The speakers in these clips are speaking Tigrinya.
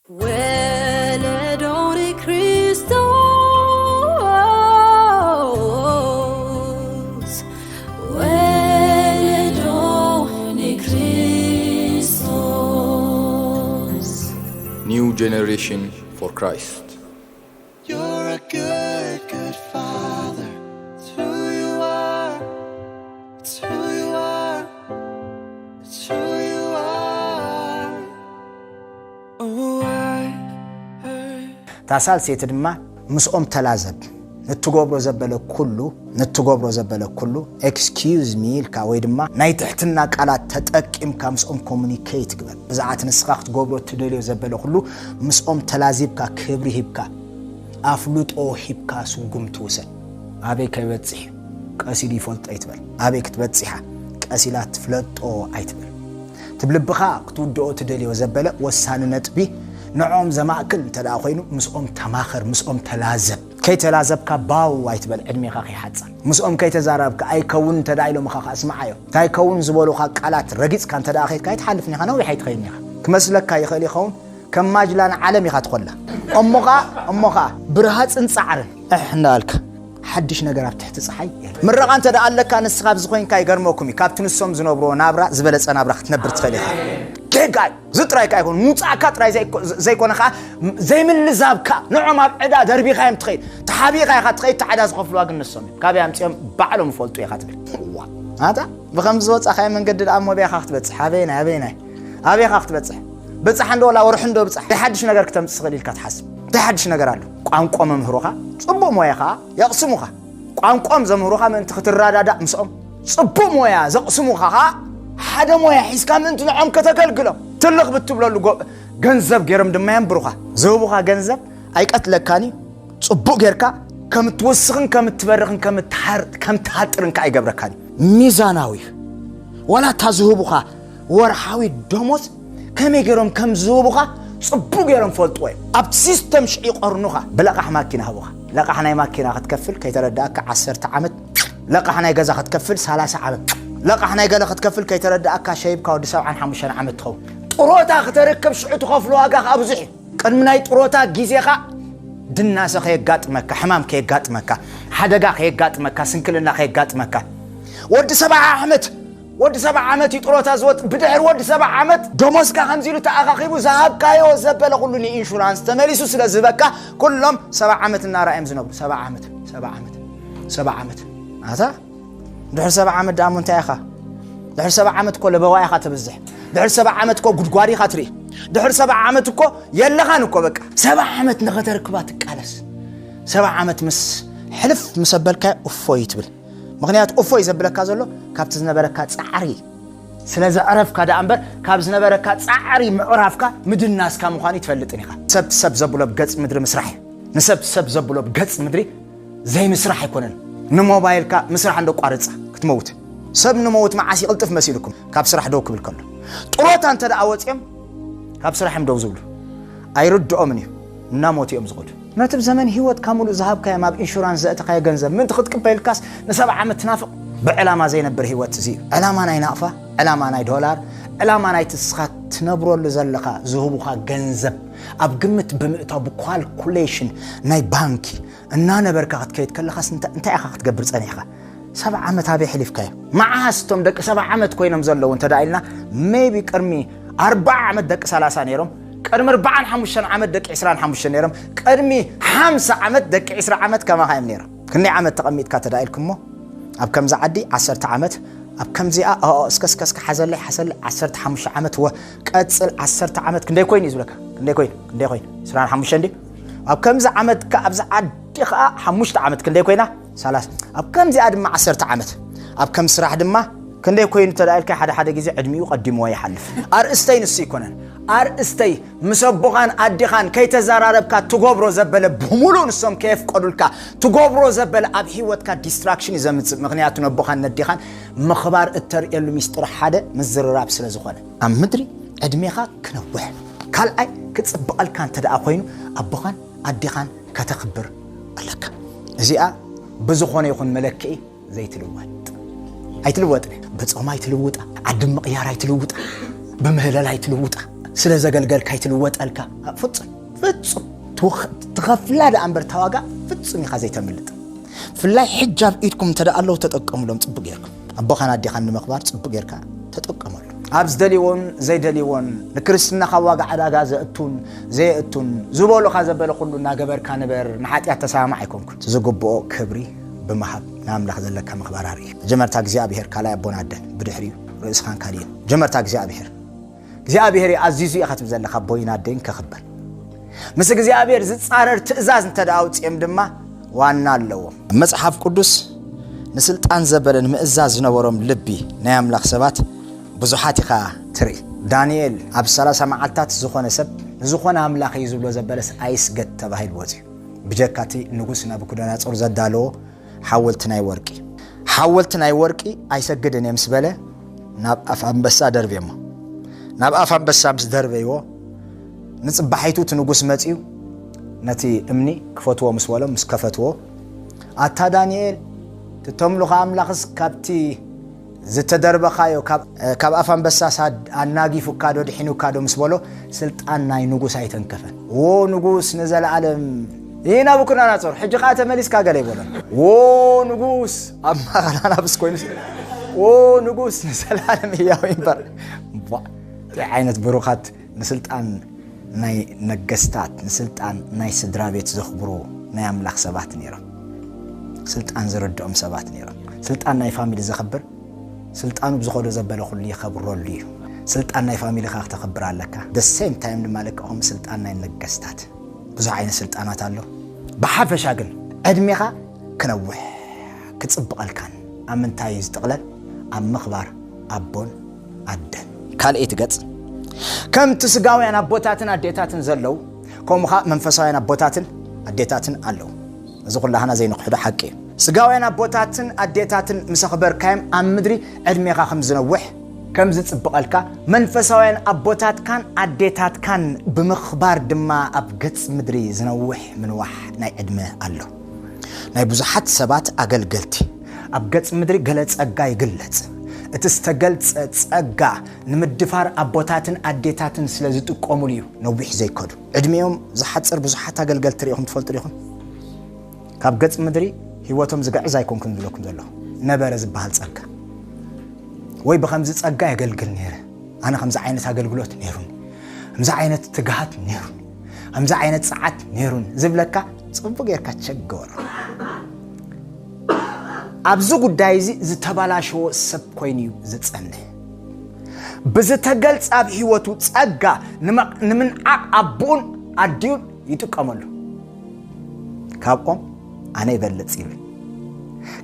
Weledoni Christos, Weledoni Christos. New generation for Christ. You're a good, good Father. It's who you are. It's who you are. It's who you are. Oh, I heard. ታሳል ሴት ድማ ምስኦም ተላዘብ ንትጎብሮ ዘበለ ኩሉ ኤክስኪውዝ ሚ ኢልካ ወይ ድማ ናይ ትሕትና ቃላት ተጠቂምካ ምስኦም ኮሙኒኬት ግበር ብዛዓት ንስኻ ክትጎብሮ ትደልዮ ዘበለ ኩሉ ምስኦም ተላዚብካ ክብሪ ሂብካ አፍሉጦ ሂብካ ሱጉም ትወሰድ አበይ ከበጽሕ ቀሲል ይፈልጥ አይትበል አበይ ክትበጽሓ ቀሲላት ፍለጦ አይትበል ትብልብኻ ክትውድኦ ትደልዮ ዘበለ ወሳነ ነጥቢ نعم زماكل تدا خوينو مسؤم تماخر مسؤم تلازب كي تلازبك باو وايتبل علمي خاخي حصل مسؤم كي تزاربك اي كون تدايلو مخاخ اسمعايو تاي كون زبولو خا قالات رغيص كان تدا اخيت كاي تحلفني خنا وي حيت خيني كمسلك كاي خلي خون كماجلان عالمي خا تخلا امخا برهات انصعر احنا لك حدش نغراب تحت صحي مرقان تدا لك كان سخاب زخوين كاي غرموكمي كابتنسوم زنبرو نابرا زبلص نابرا تنبر تخلي كاي زطراي كاي كون موصاكا طراي زي كونخا زي من لزابكا نعم عدا دربي خايم تخيل تحابي خاي خاطخيت تعدا زخفلوا اغنسوم كابي امصيم بعلم فولطو يخاتبل هذا بخمس وصا خاي منقدد امو بي خاخت بصح ابي خاخت بصح اندو لا ورح اندو بصح تحدش نغير كتم تسخليلكا تحسب تحدش نغير الله قانقو ممهروخا صبو موياخا يقسموخا قانقوم زمهروخا من تخترادادا مسوم صبو مويا زقسموخا حدا مويا حيسكا من تنعم كتكلكلو تلق بتبلو ገንዘብ ገረም ደማያን ብሩኻ ዘውቡኻ ገንዘብ አይቀትለካኒ ጽቡቅ ገርካ ከምትወስኽን ከምትበርኽን ከምትሃጥርን ካይገብረካኒ ሚዛናዊ ወላ ታዝሁቡኻ ወርሃዊ ደሞዝ ከመገረም ከምዝሁቡኻ ጽቡቅ ገረም ፈልጥወይ ኣብ ሲስተም ሽይ ቆርኑኻ በለቃሕ ማኪና ሃቡኻ ለቃሕ ናይ ማኪና ክትከፍል ከይተረዳእካ 10 ዓመት ለቃሕ ናይ ገዛ ክትከፍል 30 ዓመት ለቃሕ ናይ ገለ ክትከፍል ከይተረዳእካ ሸይብካ ወዲ 75 ዓመት ትኸው ጥሮታ ከተረከብ ሽዑ ተኸፍሉ ዋጋ ኣብዝሕ ቅድምናይ ጥሮታ ጊዜኻ ድናሰ ከይጋጥመካ ሕማም ከይጋጥመካ ሓደጋ ከይጋጥመካ ስንክልና ከይጋጥመካ ወዲ 70 ዓመት ጥሮታ ዝወጥ ብድሕር ወዲ 70 ዓመት ደሞዝካ ከምዚሉ ተኣኻኺቡ ዝሃብካዮ ዘበለ ኩሉ ኢንሹራንስ ተመሊሱ ስለ ዝበካ ኩሎም 70 ዓመት እናራእዮም ዝነብሩ 70 ዓመት ኣታ ድሕር 70 ዓመት ዳሞ እንታይ ኢኻ ድሕር 70 ዓመት ኮ ለበዋይኻ ተብዝሕ ድሕር 70 ዓመት ኮ ጉድጓዲ ኻትሪ ድሕር 70 ዓመት ኮ የለኻን ኮ በቃ 70 ዓመት ንኸተርክባ ትቃለስ 70 ዓመት ምስ ሕልፍ መሰበልካ እፎይ ትብል ምክንያት እፎይ ዘብለካ ዘሎ ካብቲ ዝነበረካ ጻዕሪ ስለዚ አረፍካ ዳንበር ካብ ዝነበረካ ጻዕሪ ምዕራፍካ ምድናስካ ምዃን ይትፈልጥን ኢኻ ሰብ ዘብሎ በገጽ ምድሪ ምስራሕ ንሰብ ዘብሎ በገጽ ምድሪ ዘይ ምስራሕ ይኮነን ንሞባይልካ ምስራሕ እንደቋርጻ ክትመውት ሰብ ንመውት ማዓሲ ይቅልጥፍ መሲልኩም ካብ ስራሕ ደው ክብል ከሎ ጥሮታ እንተ ዳወጽም ካብ ስራሕም ደው ዝብሉ አይርድኦም እዩ እና ሞትዮም ዝغዱ ነጥብ ዘመን ህይወት ካሙሉ ዝሃብካ ማብ ኢንሹራንስ ዘእተካየ ገንዘብ ምን ትኽትቅበልካስ ነ7 ዓመት ናፍቅ በዕላማ ዘይነብር ህይወት እዚ ዕላማ ናይ ናቅፋ ዕላማ ናይ ዶላር ዕላማ ናይ ትስኻት ትነብረሉ ዘለኻ ዝሁቡኻ ገንዘብ ኣብ ግምት ብምእታው ብኳልኩሌሽን ናይ ባንኪ እና ነበርካ ክትከይድ ከለኻስ እንታይ ኢኻ ክትገብር ጸኒሕኻ 7 ዓመት አበይ ሕሊፍካዮ ማዓስቶም ደቂ 7 ዓመት ኮይኖም ዘለው እንተ ዳይልና ሜቢ ቅርሚ 40 ዓመት ደቂ 30 ነይሮም ቅድሚ 45 ዓመት ደቂ 25 ነይሮም ቅድሚ 50 ዓመት ደቂ 20 ዓመት ከማ ኻይም ነይሮም ክንደይ ዓመት ተቐሚጥካ ተዳይልኩሞ ኣብ ከምዛ ዓዲ 10 ዓመት ኣብ ከምዚኣ እስከስከስካ ሓዘለይ 15 ዓመት ወቀጽል 10 ዓመት ክንደይ ኮይን ይዝብለካ ክንደይ ኮይን 25 እንዴ ኣብ ከምዛ ዓመት ከኣብዛ ዓዲ ኸ 5 ዓመት ክንደይ ኮይና 30 ኣብ ከምዚ ድማ 10 ዓመት ኣብ ከም ስራሕ ድማ ክንደይ ኮይኑ ተዳይልካ ሓደ ግዜ ዕድሚኡ ቀዲሞ ይሓልፍ አርእስተይ ንስ ይኮነን አርእስተይ ምሰቦኻን አዲኻን ከይተዛራረብካ ትጎብሮ ዘበለ ብሙሉ ንሶም ከፍ ቆዱልካ ትጎብሮ ዘበለ ኣብ ህይወትካ ዲስትራክሽን ዘምጽእ ምክንያቱ ነቦኻን ነዲኻን ምኽባር እተርእየሉ ሚስጥር ሓደ ምዝርራብ ስለ ዝኾነ ኣብ ምድሪ ዕድሜኻ ክነውሕ ካልኣይ ክጽብቀልካ እንተዳ ኮይኑ ኣቦኻን አዲኻን ከተኽብር ኣለካ እዚኣ بزخونه يكون ملكي زي تلوت أي تلوت بتصوم أي تلوت عدم مقيار أي تلوت بمهلال أي تلوت سلا زغلغل كايتلوطلكا فصم تخفلا دأمبر تواغا فصم يخازي تملط فلاي حجاب ايدكم تدا الله تطقملهم صبق يركم ابخانا ديخان مخبار صبق يركا تطقمل ابز دليون زي دليون لكريستنا خواغا عداغا زي اتون زبولو خازبل كله ناغبر كانبر نحاتيا تسامع يكونكم زغبو كبري بمحب ناملخ زلك مخبار هري جمرتا እግዚአብሔር ካላይ አቦናደን ብድሕሪው ርእስ ካን ካዲን جمرتا እግዚአብሔር አዚዙ ይኸትብ ዘለካ ቦይናደን ከخبر ምስ እግዚአብሔር ዝጻረር ትእዛዝ እንተዳውጽም ድማ ዋና አለው መጽሐፍ ቅዱስ ንስልጣን ዘበለን ምእዛዝ ነበሮም ልቢ ናይ አምላኽ ሰባት ብዙሓት ኢኻ ትሪ ዳንኤል ኣብ 30 መዓልታት ዝኾነ ሰብ ዝኾነ አምላኽ ይዝብሎ ዘበለስ አይስገድ ተባሂል ወፂ بجكاتي ንጉስ ናቡከደነጾር ዘዳሎ حاولت ناي ورقي አይሰግድን የምስበለ ናብ አፍ አንበሳ ደርቤማ ናብ አፍ አንበሳ ምስ ደርቤዮ ንጽባሒቱ ንጉስ መጺው ነቲ እምኒ ክፈትዎ ምስወሎም ምስከፈትዎ አታ ዳንኤል ተተምሉኻ አምላኽስ ካብቲ ዝተደርበኻዮ ካብ አፍ አንበሳ ሳድ አናጊፉ ካዶ ድሒኑ ካዶ ምስበሎ ስልጣን ናይ ንጉስ አይተንከፈን ንጉስ ነዘላለም ይና ናቡከደነጾር ሕጂ ኻተ መሊስ ካገለ ይቦላል ንጉስ አማራና ብስኮይንስ ንጉስ ነዘላለም ያው ይበር አይነት ብሩኻት ንስልጣን ናይ ነገስታት ንስልጣን ናይ ስድራ ቤት ዘኽብሩ ናይ አምላኽ ሰባት ነይሮም ስልጣን ዝረድኦም ሰባት ነይሮም ስልጣን ናይ ፋሚሊ ዘኽብር ስልጣኑ ብዝኾዶ ዘበለ ሁሉ ይኽብረሉ እዩ ስልጣን ናይ ፋሚሊ ኻኽ ተኽብር ኣለካ the same time ድማለቀኦም ስልጣን ናይ ነገስታት ብዙ ዓይነት ስልጣናት አሎ በሐፈሻ ግን ዕድሜኻ ክነውሕ ክጽብቀልካን አምንታይ ዝጥቅለል ኣብ ምኽባር አቦን አደን ካልኤት ገጽ ከም ትስጋውያን አቦታትን አዴታትን ዘለው ከምኻ መንፈሳውያን አቦታትን አዴታትን አለው እዚ ኩላህና ዘይንኽሕዶ ሓቂ ስጋውያን አቦታትን አዴታትን ምስኽበርካይም ኣብ ምድሪ ዕድሜኻ ከም ዝነውሕ ከም ዝጽብቀልካ መንፈሳውያን አቦታትካን አዴታትካን ብምኽባር ድማ ኣብ ገጽ ምድሪ ዝነውሕ ምንዋሕ ናይ ዕድመ አሎ ናይ ብዙሓት ሰባት አገልገልቲ ኣብ ገጽ ምድሪ ገለ ጸጋ ይግለጽ እትስተገልጽ ጸጋ ንምድፋር አቦታትን አዴታትን ስለዝጥቆሙሉ እዩ ነውሕ ዘይከዱ ዕድሜዮም ዝሓጽር ብዙሓት አገልገልቲ ሪኢኹም ትፈልጡ ዲኹም ካብ ገጽ ምድሪ ህይወቶም ዝግዕዝ ኣይኮንኩን ዝብለኩም ዘሎ ነበረ ዝበሃል ጸጋ ወይ በኸምዚ ጸጋ ያገልግል ነይረ አነ ከምዚ ዓይነት አገልግሎት ነይሩን ከምዚ ዓይነት ትግሃት ነይሩን ከምዚ ዓይነት ጸዓት ነይሩን ዝብለካ ጽቡቕ ጌርካ ተቸገር ኣብዚ ጉዳይ እዚ ዝተባላሽዎ ሰብ ኮይኑ ዝጸንሕ ብዝተገልጽ ኣብ ህይወቱ ጸጋ ንምንዓቕ አቦን ኣዲዩን ይጥቀመሉ ካብኦም ኣነ ይበልጽ ይብል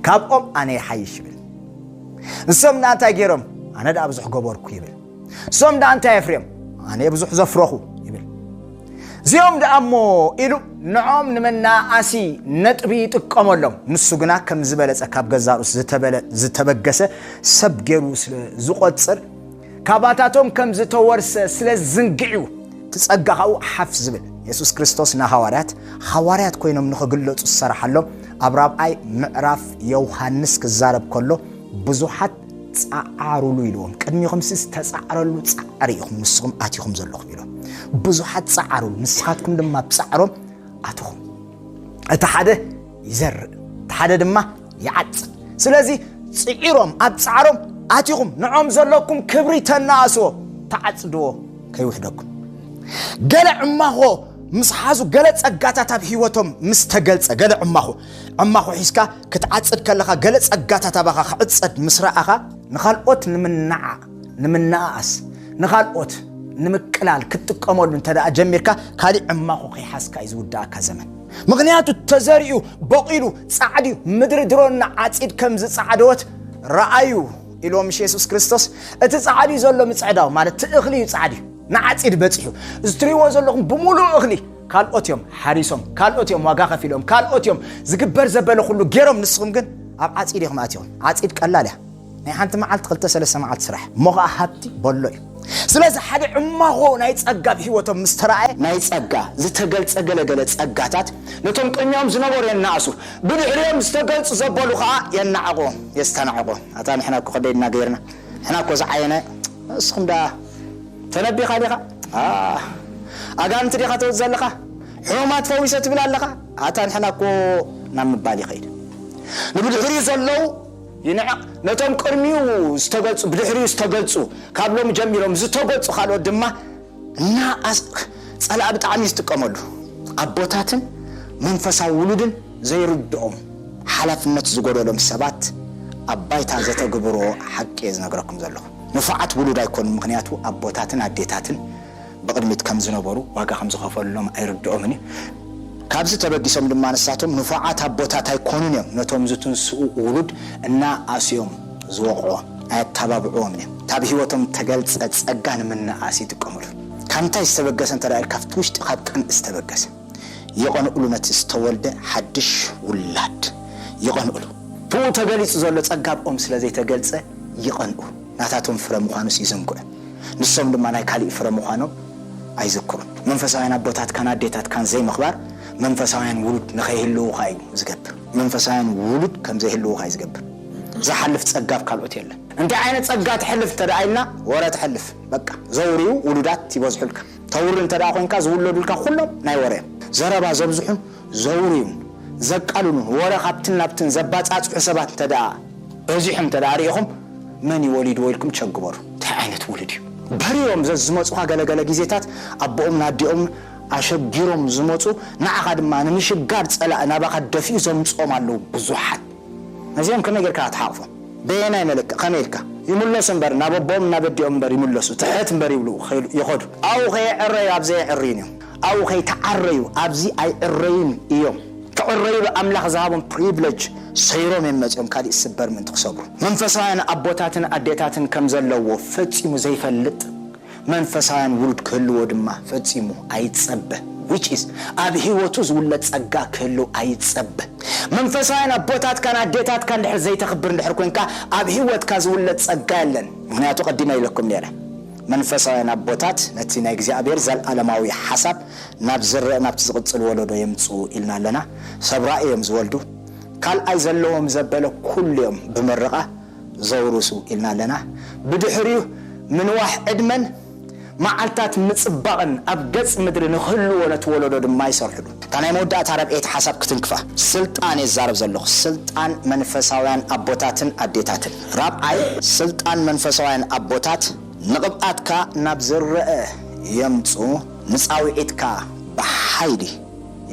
ካብኦም ኣነ ይሓይሽ ይብል ንሶም ዳንታይ ገይሮም ኣነ ዳ ብዙሕ ገበርኩ ይብል ንሶም ዳንታይ ኣፍርዮም ኣነ ብዙሕ ዘፍረኹ ይብል እዚኦም ደኣሞ ኢሉ ንዖም ንመናእሲ ነጥቢ ይጥቀመሎም ንሱ ግና ከም ዝበለጸ ካብ ገዛሩስ ዝተበገሰ ሰብ ገይሩ ዝቆጽር ካባታቶም ከም ዝተወርሰ ስለ ዝንግዑ ትጸጋኻው ሓፍ ዝብል ኢየሱስ ክርስቶስ ሐዋርያት ኮይኖም ንኽግለጹ ዝሰራሓሎም ኣብ ራብዓይ ምዕራፍ ዮሐንስ ክዛረብ ከሎ ብዙሓት ጻዓሩሉ ኢሎም ቅድሚኹም ተጻዓረሉ ጻዕሪ ኢኹም ንስኹም ኣቲኹም ዘለኹም ኢሎም ብዙሓት ጻዓሩሉ ንስኻትኩም ድማ ብጻዕሮም ኣትኹም እቲ ሓደ ይዘርእ እቲ ሓደ ድማ ይዓጽድ ስለዚ ጽዒሮም ኣብ ጻዕሮም ኣቲኹም ንዖም ዘለኩም ክብሪ ተናእስዎ ተዓጽድዎ ከይውሕደኩም ገለ ዕማኾ ምስ ሓዙ ገለ ጸጋታት ኣብ ህይወቶም ምስ ተገልጸ ገለ ዕማኹ ሒስካ ክትዓጽድ ከለኻ ገለ ጸጋታት ኣባኻ ክዕጸድ ምስ ረኣኻ ንኻልኦት ንምናኣስ ንኻልኦት ንምቅላል ክትጥቀመሉ እንተደኣ ጀሚርካ ካሊእ ዕማኹ ከይሓስካ እዩ ዝውዳእካ ዘመን ምክንያቱ ተዘሪኡ በቂሉ ጻዕዲ ምድሪ ድሮና ዓጺድ ከም ዝጻዕደወት ረኣዩ ኢሎም ኢየሱስ ክርስቶስ እቲ ጻዕዲ ዘሎ ምጽዕዳው ማለት ትእኽሊ ጻዕዲ ንዓጺድ በጽሑ እስትሪዎ ዘለኹም ብሙሉእ እኽሊ ካልኦትዮም ሓሪሶም ካልኦትዮም ዋጋ ከፊሎም ካልኦትዮም ዝግበር ዘበለ ሁሉ ገይሮም ንስኹም ግን ኣብ ዓጺድ ኢኹም ኣትዮም ዓጺድ ቀላል እያ ናይ ሓንቲ መዓልቲ 2-3 መዓልቲ ስራሕ ሞኻ ሃብቲ በሎ እዩ ስለዚ ሓደ ዕማኾ ናይ ጸጋ ብህይወቶም ምስተራእየ ናይ ጸጋ ዝተገልጸ ገለገለ ጸጋታት ነቶም ቅድሚኦም ዝነበሩ የናእሱ ብድሕሪኦም ዝተገልጹ ዘበሉ ከዓ የናዕቑ የስተናዕቑ ኣታ ንሕና እኮ ከደይና ገይርና ንሕና እኮ ዝዓየነ ንስኹም ዳ ተነቢኻ ዲኻ أجانت دي خطوة زلقة حومات فويسة بلا لقة أتان حنا كو نام بالي خير نبدو حريز اللو ينعق نتوم كرميو استغلصوا بدحريو استغلصوا كابلوم جميلهم زتغلصوا خالو دما نا صلا بطعم يستقملو أبوتاتن منفسا ولودن زيردهم حلفنت زغودلهم سبات أبايتا زتغبرو حق يزنغركم زلو نفعت ولود يكون مغنياتو أبوتاتن أديتاتن بقدمت كم زنبرو واغا خمس خفلهم ايردؤمني كابز تبديسم دما نساتهم نفعات أبوتات يكونون نتوم زتون سوء ولود إنا آسيوم زوقوا أتابعوهم تاب هيوتهم تقلت أتسأقان من آسي تكمل كانتا يستبقسن ترى الكفتوش تقابكن استبقسن يقنقلو نتستولد حدش ولاد يقنقلو تو تقلت زولت أقاب سلازي تقلت يقنقلو ناتاتهم فرموخانوس يزنقل نسوم دما ناي كالي فرموخانو አይዝኩሩን መንፈሳውያን አቦታት ካናዴታት ካን ዘይ መخبار መንፈሳውያን ውሉድ ነኸይህልው ኻይ ዝገብር መንፈሳውያን ውሉድ ከም ዘይህልው ኻይ ዝገብር ዘሐልፍ ጸጋፍ ካልኦት የለ እንደ አይነት ጸጋ ተሐልፍ ተዳይና ወራ ተሐልፍ በቃ ዘውሪው ውሉዳት ይበዝሑልካ ተውርን ተዳ ኮንካ ዝውለዱልካ ሁሉም ናይ ወራ ዘረባ ዘብዝሑን ዘውሪው ዘቃሉን ወራ ኻብትን ዘባጻጽሑ ሰባት ተዳ እዚህም ተዳሪኹም መን ይወሊድ ወልኩም ቸግበሩ ተዓይነት ውሉድ بريوم زمصو غلغل غيزيتات ابوم ناديوم اشغيروم زمصو نعخ دما نمشغار صلا انا باخ دفي زمصومالو بزحات نزيم كنغير كاتحافو بينا ملك خميلكا يملسن بر نابوم نابديوم بر يملسو تحت بر يبلو خيل يخد او خي عري ابزي عرينيو او خي تعريو ابزي اي عرين يوم تعريو املاح زابون بريفليج سيروم يمصم كالي سبر من تخسبرو منفسان ابوتاتن اديتاتن كم زلو فصيمو زيفلط منفسان ولد كلو دما فصيمو ايتصبه which is اب هيوتو زولت صغا كلو ايتصبه منفسان ابوتات كان اديتات كان دحر زي تخبر دحر كونكا اب هيوت كازولت صغا يلن مغنياتو قديما يلكم نيره منفسان ابوتات نتينا እግዚአብሔር ዘላለማዊ ሐሳብ ናብዝረ ናብትዝቅጽል ወለዶ የምጽኡ ኢልና ለና ሰብራኤም ዝወልዱ قال أيزلهم زبالة كل يوم بمرقة زورسو إلنا لنا بدحريو من واحد من معلتات متصبغن أبقص مدري نخلو ولا تولدو دم ما يسرحلو تاني مودات عرب ايت حسب كتنكفا سلطان الزارب زلوخ سلطان منفساوان أبوتاتن أديتاتن راب أي سلطان منفساوان أبوتات نقباتكا نبزر يمتو نساوي ايتكا بحايدي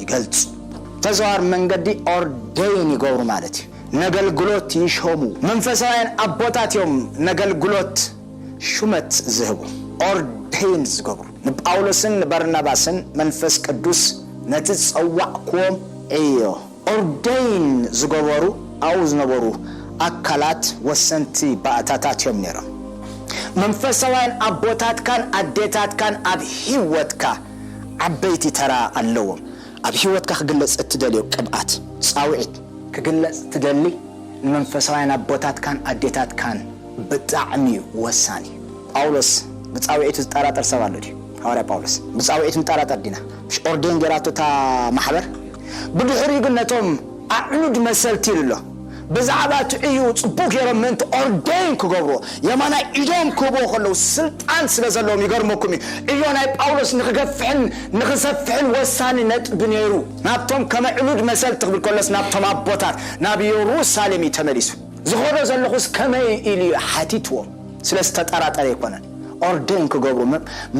يقلتو تزوار من قدي أردين يقولوا مالتي نقل قلوت يشهمو منفساين أبوتات يوم نقل قلوت شمت زهبو أردين زقبرو نبقاولسن برناباسن منفس قدوس نتتصوعكم ايو أردين زقبرو أوز نبرو أكالات وسنتي بأتاتات يوم نيرا منفساين أبوتات كان أديتات كان أبهيوت كا عبيتي ترى اللوم أب هيوتك خجلس التدلي قبعات صاوعت كجلس تدلي المنفسوين أبوتات كان أديتات كان بتعمي وساني باولس بتصاوعت تطارطر سوالو دي حواري باولس بتصاوعت تطارطر دينا مش أردين جراتو تا محبر بدحري قلناتهم أعنود مسلتي له بزعبات ايو صبوك يرمنت أردين كغبرو يمانا إيدوم كوبو خلو سلطان سلازلوم يقرموكمي ايو ناي باولوس نخسفحن وساني نتبنيرو نابتهم كما علود مسال تقبل كولس نابتهم أبوتات ناب يروسالمي تمريسو زخورو زلخوس كما إلي حاتيتو سلستطارات عليكونا أردين كغبرو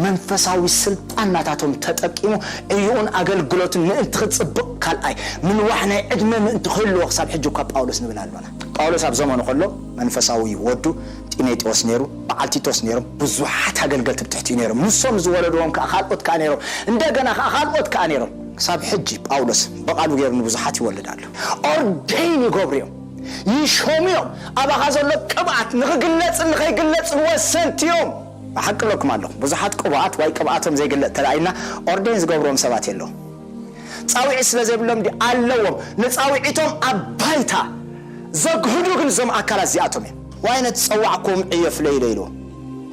منفساوي سلطان ناتاتهم تتقيمو ايون أقل قلوتن من تخصبق كالأي من وحنا عدمه من تخلو وخصاب حجوكا باولوس نبلالونا باولوس أبزمانو خلو منفساوي ودو تينيتوس نيرو بعالتيتوس نيرو بزوحات أقل قلت بتحتي نيرو نصوم زوالدوهم كأخالقوت كانيرو اندقنا أخالقوت كانيرو خصاب حجي باولوس بقالو غيرن بزوحات يولدالو أردين يقبريو يشوميو أبا خازولو كبعات نخيقلت وسنتيوم بحق لكم الله بزحات قبعات واي قبعاتهم زي قلت تلاقينا أردين زقبرهم سبات يلو تصاوي عسلا زي بلهم دي اللوم نتصاوي عيتهم أبايتا زقهدو كنزم أكالا زياتهم واين تصوعكم عيف ليلو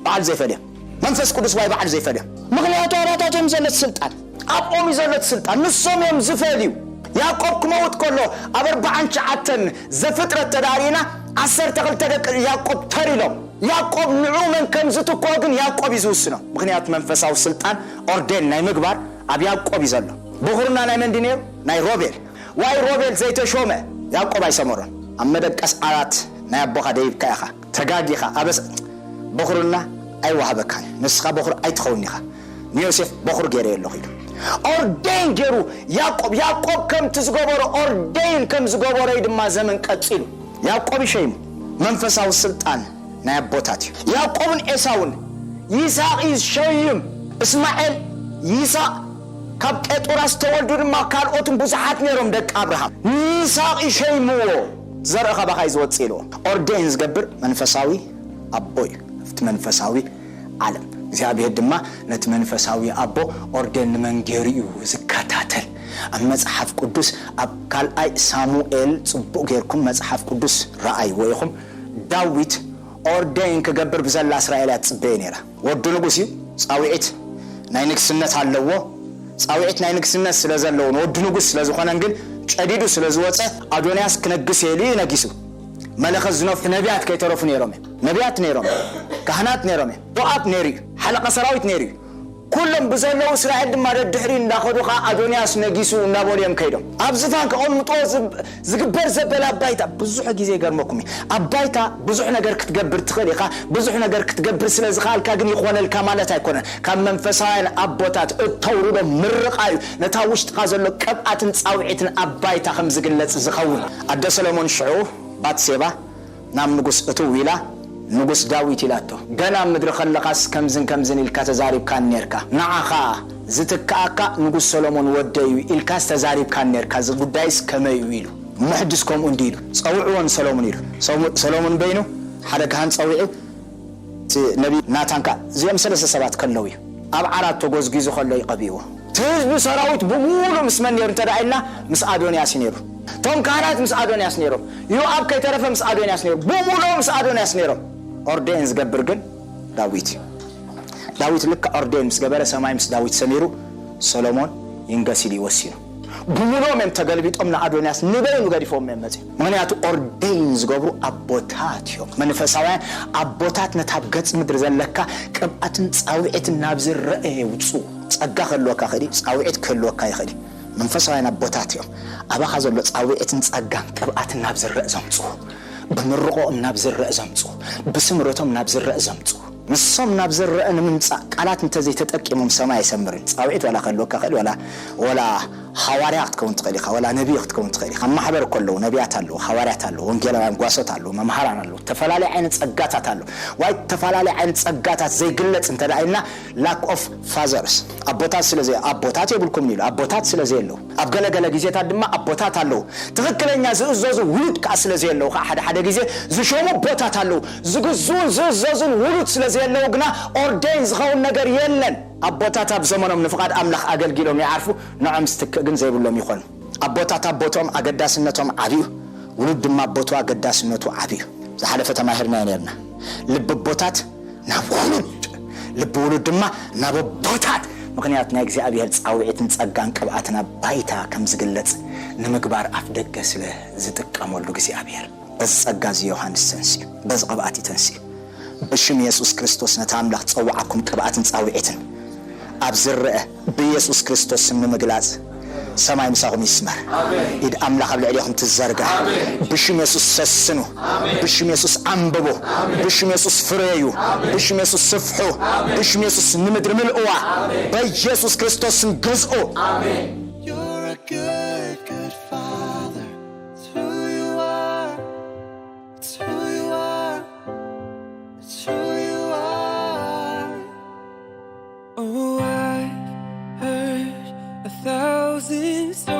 بعد زي فليه منفس قدس واي بعد زي فليه مغلياتو راتاتهم زلت سلطان أبقومي زلت سلطان نصهم يوم زفاليو ياقوب كموت كله أبربعان شعاتن زفترة تدارينا عسر تقل تدك ياقوب تريلو ያዕቆብ ንዑመን ከምዝትኮ ግን ያዕቆብ ይዝውስኖ ምክንያት መንፈሳዊ ስልጣን ኦርዴን ናይ ምግባር ኣብ ያዕቆብ ይዘሎ ብኹርና ናይ መንዲ ነይሩ ናይ ሮቤል ዋይ ሮቤል ዘይተሾመ ያዕቆብ ኣይሰመሮን ኣብ መደቀስ ዓራት ናይ ኣቦኻ ደይብካ ኢኻ ተጋጊኻ ኣበስ ብኹርና ኣይዋሃበካን ንስኻ ብኹር ኣይትኸውን ኢኻ ንዮሴፍ ብኹር ገይረ ኣለኹ ኢሉ ኦርዴን ገይሩ ያዕቆብ ከምቲ ዝገበሮ ኦርዴን ከም ዝገበሮ ድማ ዘመን ቀፂሉ ያዕቆብ ይሸይሙ መንፈሳዊ ስልጣን ናይ ኣቦታት እዩ ያዕቆብን ኤሳውን ይስሐቅ ይሸይም እስማኤል ይስሐቅ ካብ ቄጡራ ዝተወልዱ ድማ ካልኦትን ብዙሓት ነይሮም ደቂ አብርሃም ይስሐቅ ይሸይምዎ ዘርአኻ ባኻይ ዝወፅእ ኢልዎ ኦርዴን ዝገብር መንፈሳዊ ኣቦ እዩ ኣብቲ መንፈሳዊ ዓለም እግዚአብሔር ድማ ነቲ መንፈሳዊ ኣቦ ኦርዴን ንመንገሪ እዩ ዝከታተል ኣብ መጽሐፍ ቅዱስ ኣብ ካልኣይ ሳሙኤል ጽቡቕ ጌርኩም መጽሐፍ ቅዱስ ረኣይዎ ኢኹም ዳዊት ኦርዴን ክገብር ብዘላ እስራኤላት ጽበየ ነይራ ወዱ ንጉስ እዩ ጻዊዒት ናይ ንግስነት ኣለዎ ጻዊዒት ናይ ንግስነት ስለ ዘለዎ ወዱ ንጉስ ስለ ዝኾነን ግን ጨዲዱ ስለ ዝወፀ አዶንያስ ክነግስ የሊ ነጊሱ መለኸት ዝነፍሑ ነቢያት ከይተረፉ ነይሮም ነቢያት ነይሮም ካህናት ነይሮም ዶኣብ ነይሩ ሓለቃ ሰራዊት ነይሩ ኩሎም ብዘለው እስራኤል ድማ ድሕሪ እንዳኸዱኻ አዶንያስ ነጊሱ እናቦልዮም ከይዶም ኣብዝታን ከቆምጦ ዝግበር ዘበላ ባይታ ብዙሕ ግዜ ገርመኩም ኣባይታ ብዙሕ ነገር ክትገብር ትኽእል ኢኻ ብዙሕ ነገር ክትገብር ስለ ዝኻልካ ግን ይኾነልካ ማለት ኣይኮነን ካብ መንፈሳውያን ኣቦታት እተውሩዶ ምርቃዩ ነታ ውሽጥኻ ዘሎ ቅብኣትን ጻውዒትን ኣባይታ ከም ዝግለጽ ዝኸውን ኣደ ሰሎሞን ሽዑ ባትሴባ ናብ ንጉስ እትው ኢላ ንጉስ ዳዊት ኢላቶ ገና ምድሪ ኸለኻስ ከምዝን ኢልካ ተዛሪብካ ነርካ ንዓኻ ዝትካኣካ ንጉስ ሰሎሞን ወደዩ ኢልካስ ተዛሪብካ ነርካ ዝጉዳይስ ከመይ ኢሉ ምሕድስኩም እንዲሉ ጸውዕዎን ሰሎሞን ኢሉ ሰሎሞን በይኑ ሓደ ካህን ጸውዑ ነቢ ናታንካ እዚኦም ሰለስተ ሰባት ከለው እዩ ኣብ ዓራት ተጎዝጊዙ ከሎ ይቐቢዎ ህዝቢ ሰራዊት ብሙሉ ምስ መን ነይሩ ተዳኢልና ምስ አዶንያስ ነይሩ ቶም ካህናት ምስ አዶንያስ ነይሮም ዮአብ ከይተረፈ ምስ አዶንያስ ነይሩ ብሙሉ ምስ አዶንያስ ነይሮም ኦርዴን ዝገብር ግን ዳዊት ልክ ኦርዴን ምስ ገበረ ሰማይ ምስ ዳዊት ሰሚሩ ሰሎሞን ይንገሲል ይወሲኑ ብሙሉም ተገልቢጦም ንአዶንያስ ንበይኑ ገዲፎም መጽ ምክንያቱ ኦርዴን ዝገብሩ ኣቦታት እዮም መንፈሳውያን ኣቦታት ነታብ ገጽ ምድሪ ዘለካ ቅብኣትን ጻውዒትን ናብ ዝረአ ይውፁ ጸጋ ከልወካ ኸዲ ጻውዒት ከልወካ ይኸዲ መንፈሳውያን ኣቦታት እዮም ኣባኻ ዘሎ ጻውዒትን ጸጋን ቅብኣትን ናብ ዝረአ ዘምፁ ብምርቆም ናብ ዝረአ ዘምፁ ብስምረቶም ናብ ዝረአ ዘምፁ ንሶም ናብ ዝረአ ንምምጻእ ቃላት እንተዘይ ተጠቂሞም ሰማይ አይሰምርን ጻውዒት ወላ ከልወካ ኸዲ ወላ ሐዋርያት ክትከውን ትኽእል ኢኻ ወላ ነቢይ ክትከውን ትኽእል ኢኻ ማሕበር ከለው ነቢያት ኣለው ሐዋርያት ኣለው ወንጌላውያን ጓሶት ኣለው መምሃራን ኣለው ተፈላለየ ዓይነት ጸጋታት ኣለው ወይ ተፈላለየ ዓይነት ጸጋታት ዘይግለጽ እንተዳኢልና ላክ ኦፍ ፋዘርስ ኣቦታት ስለዚ ኣቦታት ይብልኩም ኢሉ ኣቦታት ስለዚ ኣለው ኣብ ገለገለ ግዜታት ድማ ኣቦታት ኣለው ትክክለኛ ዝእዘዙ ውሉድ ከዓ ስለዚ ኣለው ሓደ ግዜ ዝሾሙ ኣቦታት ኣለው ዝግዙን ዝእዘዙን ውሉድ ስለዚ ኣለው ግና ኦርዴን ዝኸውን ነገር የለን ኣቦታት ኣብ ዘመኖም ንፍቃድ ኣምላኽ ኣገልግሎም ይዓርፉ ንዖም ስትክእ ግን ዘይብሎም ይኾኑ ኣቦታት ኣቦቶም ኣገዳስነቶም ዓብዩ ውሉድ ድማ ኣቦቱ ኣገዳስነቱ ዓብዩ ዝሓለፈ ተማሂርና ነርና ልብ ኣቦታት ናብ ውሉድ ልብ ውሉድ ድማ ናብ ኣቦታት ምክንያቱ ናይ እግዚአብሔር ጻውዒትን ጸጋን ቅብኣትን ባይታ ከም ዝግለጽ ንምግባር ኣፍ ደገ ስለ ዝጥቀመሉ እግዚአብሔር በዚ ጸጋ ዮሐንስ ተንሲ በዚ ቅብኣት ተንሲ ብሽም ኢየሱስ ክርስቶስ ነታ ኣምላኽ ጸዋዓኩም ቅብኣትን ጻውዒትን أبزر بيسوس كريستوس نمجلاز سماي مساهم يسمر إد أملاك قبل عليهم تزرقة بشم يسوس سسنو بشم يسوس أنببو بشم يسوس فريو بشم يسوس صفحو بشم يسوس نمدر ملقوا بيسوس كريستوس نجزء You're a good, good father. It's who you are. It's who you are. It's who you are. Oh, I've heard 1,000 stories.